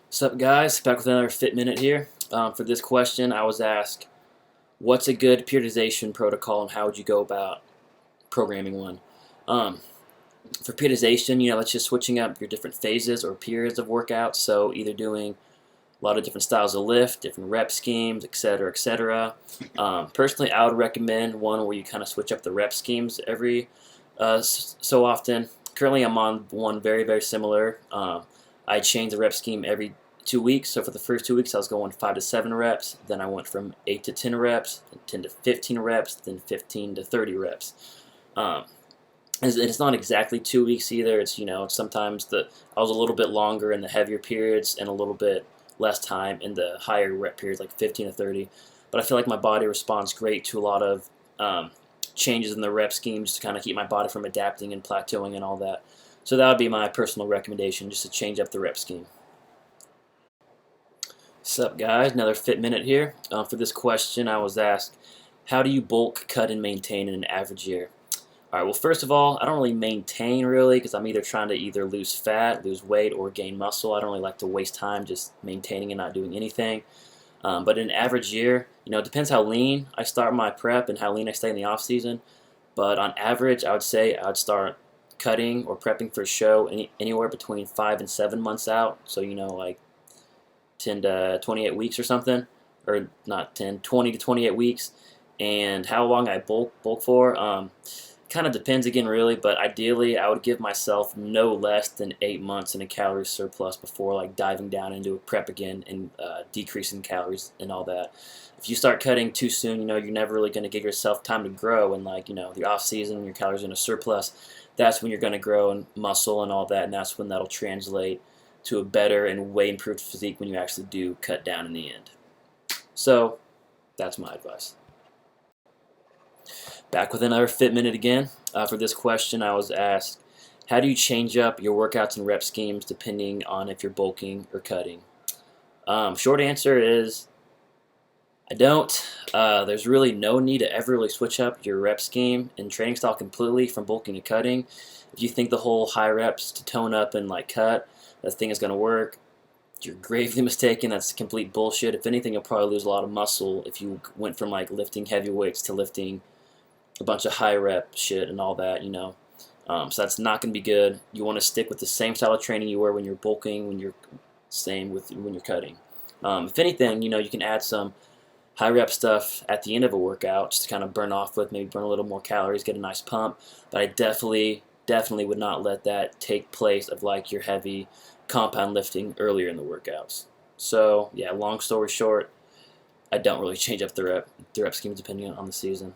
What's up, guys? Back with another Fit Minute here. For this question, I was asked, what's a good periodization protocol and how would you go about programming one? Um, for periodization, that's just switching up your different phases or periods of workouts. So either doing a lot of different styles of lift, different rep schemes, etc., etc. Personally, I would recommend one where you kind of switch up the rep schemes every so often. Currently, I'm on one very, very similar. I change the rep scheme every 2 weeks. So for the first 2 weeks, I was going 5 to 7 reps. Then I went from 8 to 10 reps, then 10 to 15 reps, then 15 to 30 reps. Um, it's not exactly 2 weeks either. It's sometimes I was a little bit longer in the heavier periods and a little bit less time in the higher rep periods, like 15 to 30. But I feel like my body responds great to a lot of changes in the rep schemes to kind of keep my body from adapting and plateauing and all that. So that would be my personal recommendation, just to change up the rep scheme. What's up, guys? Another Fit Minute here. For this question, I was asked, how do you bulk, cut, and maintain in an average year? All right, well, first of all, I don't really maintain because I'm either trying to either lose fat, lose weight, or gain muscle. I don't really like to waste time just maintaining and not doing anything. But in an average year, it depends how lean I start my prep and how lean I stay in the off season. But on average, I would say I'd start cutting or prepping for a show anywhere between 5 and 7 months out. So, like 10 to 28 weeks or something, or not 10, 20 to 28 weeks. And how long I bulk for, kind of depends again, really. But ideally, I would give myself no less than 8 months in a calorie surplus before like diving down into a prep again and decreasing calories and all that. If you start cutting too soon, you're never really going to give yourself time to grow. And the off season, your calories in a surplus, that's when you're going to grow in muscle and all that, and that's when that'll translate to a better and way improved physique when you actually do cut down in the end. So that's my advice. Back with another Fit Minute again. For this question, I was asked, how do you change up your workouts and rep schemes depending on if you're bulking or cutting? Short answer is I don't. There's really no need to ever really switch up your rep scheme and training style completely from bulking to cutting. If you think the whole high reps to tone up and like cut, that thing is going to work, you're gravely mistaken. That's complete bullshit. If anything, you'll probably lose a lot of muscle if you went from like lifting heavy weights to lifting a bunch of high rep shit and all that. So that's not going to be good. You want to stick with the same style of training you were when you're bulking, when you're when you're cutting. If anything, you can add some high rep stuff at the end of a workout just to kind of burn off with, maybe burn a little more calories, get a nice pump. But I definitely would not let that take place of like your heavy compound lifting earlier in the workouts. So yeah, long story short, I don't really change up the rep schemes depending on the season.